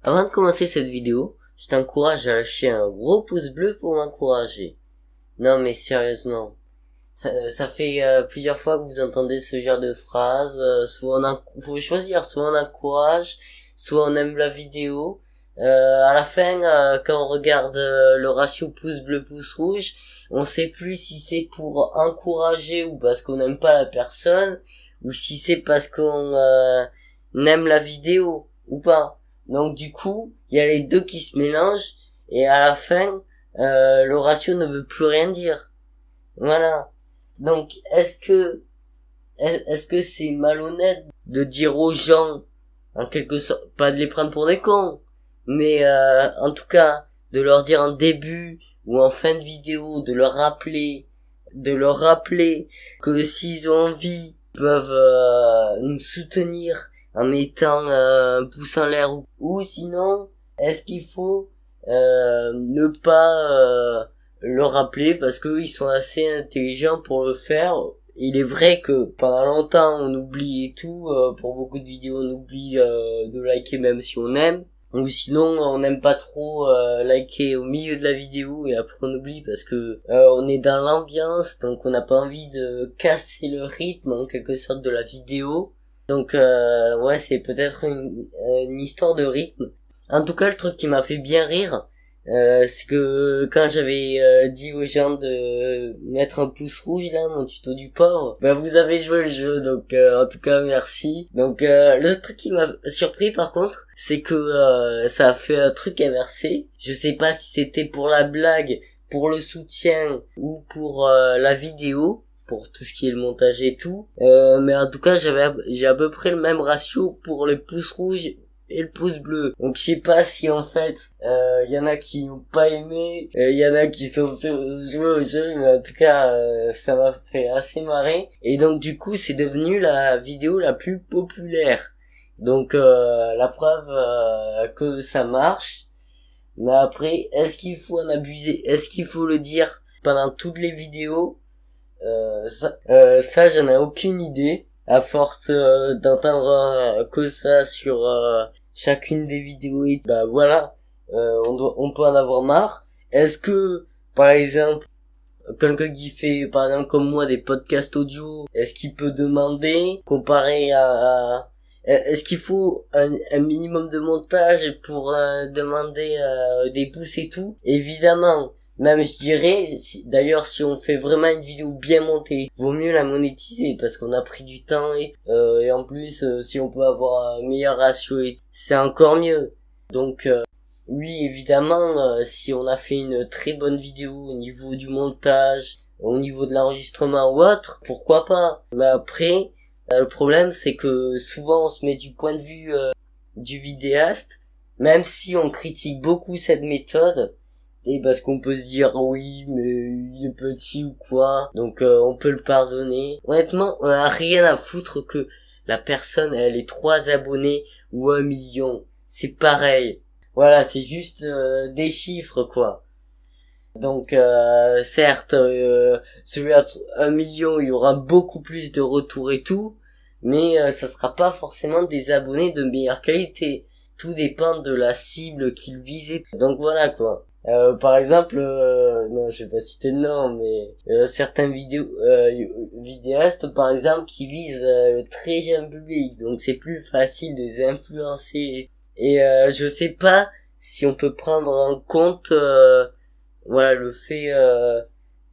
Avant de commencer cette vidéo, je t'encourage à lâcher un gros pouce bleu pour m'encourager. Non mais sérieusement, ça fait plusieurs fois que vous entendez ce genre de phrase, soit faut choisir, soit on encourage, soit on aime la vidéo. À la fin, quand on regarde le ratio pouce bleu pouce rouge, on sait plus si c'est pour encourager ou parce qu'on n'aime pas la personne, ou si c'est parce qu'on aime la vidéo ou pas. Donc du coup, il y a les deux qui se mélangent et à la fin, le ratio ne veut plus rien dire. Voilà. Donc est-ce que c'est malhonnête de dire aux gens, en quelque sorte, pas de les prendre pour des cons, mais en tout cas de leur dire en début ou en fin de vidéo, de leur rappeler que s'ils ont envie, ils peuvent nous soutenir en mettant un pouce en l'air, ou sinon est-ce qu'il faut ne pas le rappeler parce que ils sont assez intelligents pour le faire. Il est vrai que pendant longtemps on oublie et tout, pour beaucoup de vidéos on oublie de liker même si on aime, ou sinon on n'aime pas trop liker au milieu de la vidéo et après on oublie parce que on est dans l'ambiance, donc on n'a pas envie de casser le rythme en quelque sorte de la vidéo. Donc ouais, c'est peut-être une histoire de rythme. En tout cas, le truc qui m'a fait bien rire, c'est que quand j'avais dit aux gens de mettre un pouce rouge là, mon tuto du pauvre, bah vous avez joué le jeu, donc en tout cas merci. Donc le truc qui m'a surpris par contre, c'est que ça a fait un truc inversé. Je sais pas si c'était pour la blague, pour le soutien ou pour la vidéo, pour tout ce qui est le montage et tout, mais en tout cas j'ai à peu près le même ratio pour le pouce rouge et le pouce bleu. Donc je sais pas si en fait y en a qui n'ont pas aimé, y en a qui sont joués au jeu, mais en tout cas ça m'a fait assez marrer, et donc du coup c'est devenu la vidéo la plus populaire. Donc la preuve que ça marche. Mais après, est-ce qu'il faut en abuser, est-ce qu'il faut le dire pendant toutes les vidéos? Ça j'en ai aucune idée, à force d'entendre que ça sur chacune des vidéos, et bah voilà, on peut en avoir marre. Est-ce que par exemple quelqu'un qui fait par exemple comme moi des podcasts audio, est-ce qu'il peut demander comparé à est-ce qu'il faut un minimum de montage pour demander des pouces et tout? Évidemment. Même je dirais, d'ailleurs si on fait vraiment une vidéo bien montée, vaut mieux la monétiser parce qu'on a pris du temps et en plus si on peut avoir un meilleur ratio, c'est encore mieux. Donc oui évidemment, si on a fait une très bonne vidéo au niveau du montage, au niveau de l'enregistrement ou autre, pourquoi pas. Mais après le problème c'est que souvent on se met du point de vue du vidéaste, même si on critique beaucoup cette méthode. Et parce qu'on peut se dire oui mais il est petit ou quoi, donc on peut le pardonner. Honnêtement on a rien à foutre que la personne elle ait 3 abonnés ou 1 million, c'est pareil. Voilà, c'est juste des chiffres quoi. Donc certes celui à 1 million il y aura beaucoup plus de retours et tout, mais ça sera pas forcément des abonnés de meilleure qualité. Tout dépend de la cible qu'il visait. Donc voilà quoi. Par exemple, non, je vais pas citer de nom, mais certains vidéastes, par exemple, qui visent le très jeune public, donc c'est plus facile de les influencer. Et je sais pas si on peut prendre en compte, voilà, le fait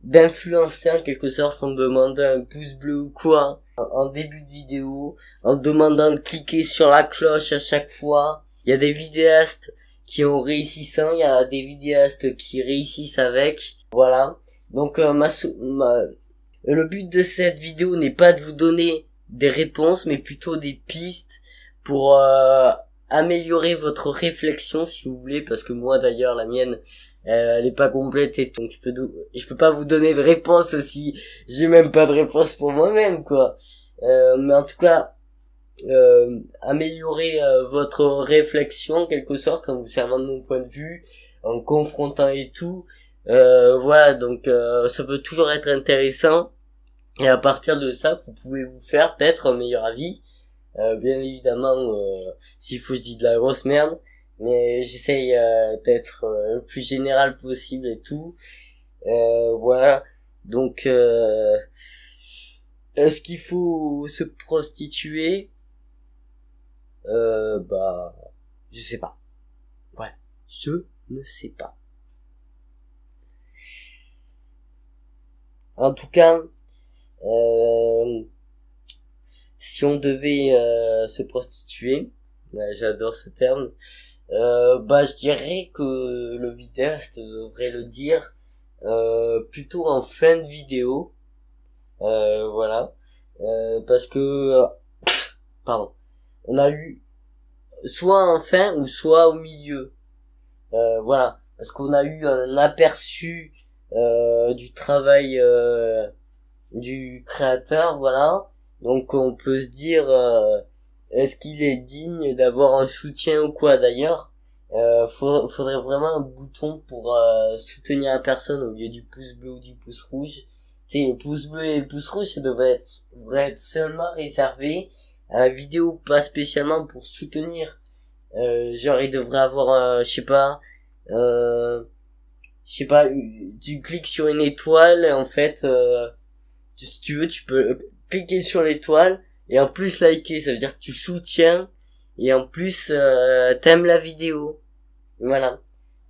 d'influencer en quelque sorte en demandant un pouce bleu ou quoi en début de vidéo, en demandant de cliquer sur la cloche à chaque fois. Il y a des vidéastes qui ont réussi sans, il y a des vidéastes qui réussissent avec, voilà. Donc le but de cette vidéo n'est pas de vous donner des réponses, mais plutôt des pistes pour améliorer votre réflexion si vous voulez, parce que moi d'ailleurs la mienne elle est pas complète et donc je peux pas vous donner de réponse si j'ai même pas de réponse pour moi-même quoi. Mais en tout cas améliorer votre réflexion en quelque sorte en vous servant de mon point de vue, en confrontant et tout, voilà. Donc ça peut toujours être intéressant, et à partir de ça vous pouvez vous faire peut-être un meilleur avis, bien évidemment s'il faut je dis de la grosse merde, mais j'essaye d'être le plus général possible et tout. Voilà. Donc, est-ce qu'il faut se prostituer? Bah, je sais pas. Voilà. Je ne sais pas. En tout cas, si on devait se prostituer, j'adore ce terme, bah je dirais que le vidéaste devrait le dire plutôt en fin de vidéo, voilà, parce que pardon, on a eu soit en fin ou soit au milieu, voilà, parce qu'on a eu un aperçu du travail du créateur, voilà. Donc on peut se dire est-ce qu'il est digne d'avoir un soutien ou quoi. D'ailleurs faudrait vraiment un bouton pour soutenir la personne au lieu du pouce bleu ou du pouce rouge. Tu sais, le pouce bleu et le pouce rouge, ça devrait être seulement réservé à la vidéo, pas spécialement pour soutenir. Genre il devrait avoir je sais pas, tu cliques sur une étoile, en fait, si tu veux, tu peux cliquer sur l'étoile, et en plus liker, ça veut dire que tu soutiens, et en plus, t'aimes la vidéo. Voilà.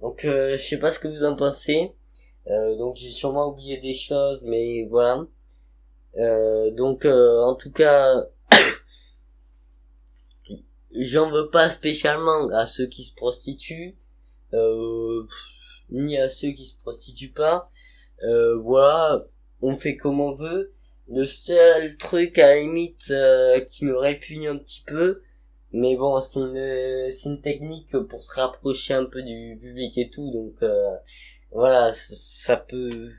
Donc, je sais pas ce que vous en pensez. Donc, j'ai sûrement oublié des choses, mais voilà. Donc, en tout cas, j'en veux pas spécialement à ceux qui se prostituent. Ni à ceux qui se prostituent pas. Voilà, on fait comme on veut. Le seul truc à la limite qui me répugne un petit peu, mais bon, c'est une technique pour se rapprocher un peu du public et tout, donc voilà, ça peut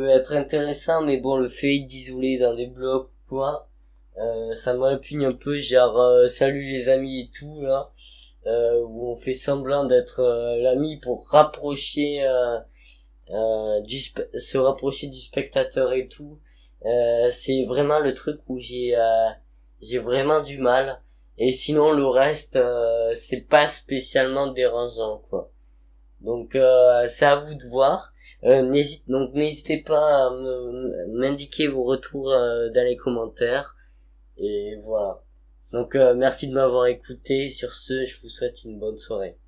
être intéressant, mais bon, le fait d'isoler dans des blocs ou quoi, ça me répugne un peu, genre salut les amis et tout là. Où on fait semblant d'être l'ami pour rapprocher se rapprocher du spectateur et tout. C'est vraiment le truc où j'ai vraiment du mal, et sinon le reste c'est pas spécialement dérangeant quoi. Donc c'est à vous de voir. N'hésitez pas à m'indiquer vos retours dans les commentaires, et voilà. Donc merci de m'avoir écouté. Sur ce, je vous souhaite une bonne soirée.